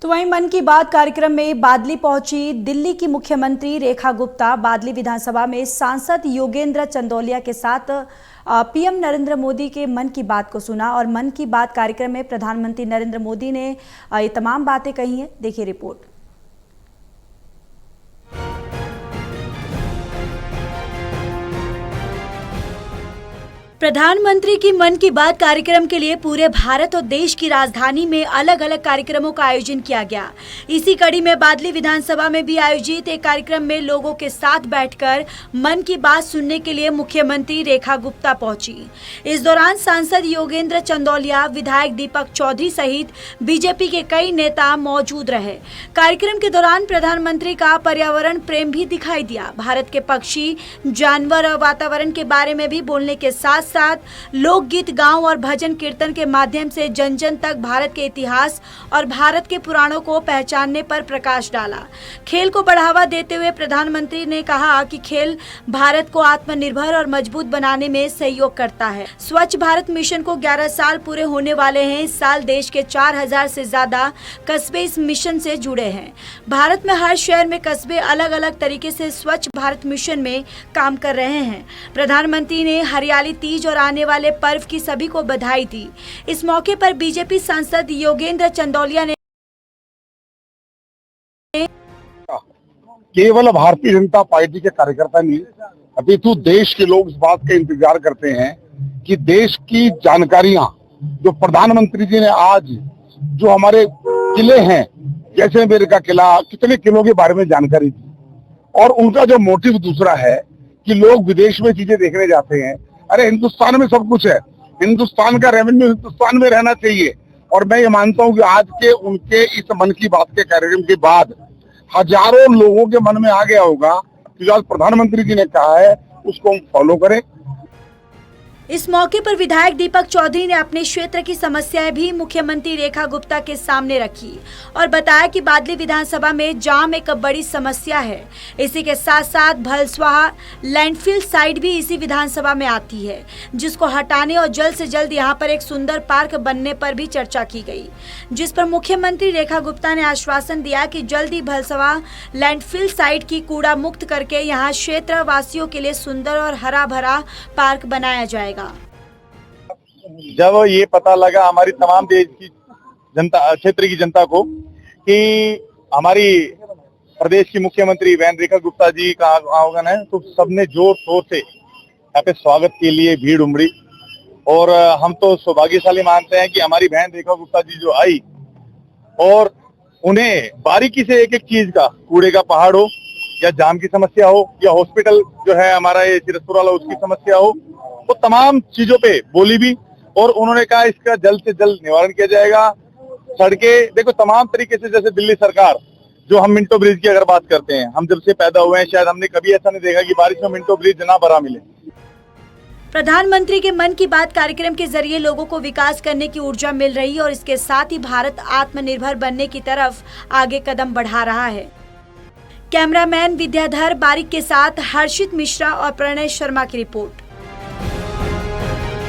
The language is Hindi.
तो वहीं मन की बात कार्यक्रम में बादली पहुंची दिल्ली की मुख्यमंत्री रेखा गुप्ता। बादली विधानसभा में सांसद योगेंद्र चंदौलिया के साथ पीएम नरेंद्र मोदी के मन की बात को सुना और मन की बात कार्यक्रम में प्रधानमंत्री नरेंद्र मोदी ने ये तमाम बातें कही हैं। देखिए रिपोर्ट। प्रधानमंत्री की मन की बात कार्यक्रम के लिए पूरे भारत और देश की राजधानी में अलग अलग कार्यक्रमों का आयोजन किया गया। इसी कड़ी में बादली विधानसभा में भी आयोजित एक कार्यक्रम में लोगों के साथ बैठकर मन की बात सुनने के लिए मुख्यमंत्री रेखा गुप्ता पहुंची। इस दौरान सांसद योगेंद्र चंदौलिया, विधायक दीपक चौधरी सहित बीजेपी के कई नेता मौजूद रहे। कार्यक्रम के दौरान प्रधानमंत्री का पर्यावरण प्रेम भी दिखाई दिया। भारत के पक्षी, जानवर और वातावरण के बारे में भी बोलने के साथ लोकगीत, गांव और भजन कीर्तन के माध्यम से जन जन तक भारत के इतिहास और भारत के पुराणों को पहचानने पर प्रकाश डाला। खेल को बढ़ावा देते हुए प्रधानमंत्री ने कहा कि खेल भारत को आत्मनिर्भर और मजबूत बनाने में सहयोग करता है। स्वच्छ भारत मिशन को 11 साल पूरे होने वाले हैं। इस साल देश के 4000 से ज्यादा कस्बे इस मिशन से जुड़े हैं। भारत में हर शहर में कस्बे अलग अलग तरीके से स्वच्छ भारत मिशन में काम कर रहे हैं। प्रधानमंत्री ने हरियाली तीज और आने वाले पर्व की सभी को बधाई दी। इस मौके पर बीजेपी सांसद योगेंद्र चंदौलिया ने केवल भारतीय जनता पार्टी के कार्यकर्ता नहीं, अपितु देश के लोग इस बात का इंतजार करते हैं कि देश की जानकारियां जो प्रधानमंत्री जी ने आज जो हमारे किले हैं, जैसे मेरे का किला, कितने किलों के बारे में जानकारी दी। और उनका जो मोटिव दूसरा है कि लोग विदेश में चीजें देखने जाते हैं। अरे हिंदुस्तान में सब कुछ है, हिंदुस्तान का रेवेन्यू हिंदुस्तान में रहना चाहिए। और मैं ये मानता हूँ कि आज के उनके इस मन की बात के कार्यक्रम के बाद हजारों लोगों के मन में आ गया होगा कि जो आज प्रधानमंत्री जी ने कहा है उसको हम फॉलो करें। इस मौके पर विधायक दीपक चौधरी ने अपने क्षेत्र की समस्याएं भी मुख्यमंत्री रेखा गुप्ता के सामने रखी और बताया कि बादली विधानसभा में जाम एक बड़ी समस्या है। इसी के साथ साथ भलस्वाहा लैंडफिल साइट भी इसी विधानसभा में आती है, जिसको हटाने और जल्द से जल्द यहां पर एक सुंदर पार्क बनने पर भी चर्चा की गई, जिस पर मुख्यमंत्री रेखा गुप्ता ने आश्वासन दिया कि जल्द ही भलस्वाहा लैंडफिल साइट की कूड़ा मुक्त करके यहाँ क्षेत्र वासियों के लिए सुंदर और हरा भरा पार्क बनाया जाएगा। जब ये पता लगा हमारी तमाम देश की जनता, क्षेत्र की जनता को कि हमारी प्रदेश की मुख्यमंत्री बहन रेखा गुप्ता जी का आगमन है, तो सबने जोर शोर से यहाँ पे स्वागत के लिए भीड़ उमड़ी। और हम तो सौभाग्यशाली मानते हैं कि हमारी बहन रेखा गुप्ता जी जो आई और उन्हें बारीकी से एक एक चीज का, कूड़े का पहाड़ हो या जाम की समस्या हो या हॉस्पिटल जो है हमारा ये सिरसपुर वाला उसकी समस्या हो, वो तमाम चीजों पे बोली भी। और उन्होंने कहा इसका जल्द से जल्द निवारण किया जाएगा। सड़कें देखो तमाम तरीके से, जैसे दिल्ली सरकार जो हम मिंटो ब्रिज की अगर बात करते हैं, हम जब से पैदा हुए हैं शायद हमने कभी ऐसा नहीं देखा कि बारिश में मिंटो ब्रिज ना भरा मिले। प्रधानमंत्री के मन की बात कार्यक्रम के जरिए लोगों को विकास करने की ऊर्जा मिल रही है और इसके साथ ही भारत आत्मनिर्भर बनने की तरफ आगे कदम बढ़ा रहा है। कैमरामैन विद्याधर बारिक के साथ हर्षित मिश्रा और प्रणय शर्मा की रिपोर्ट।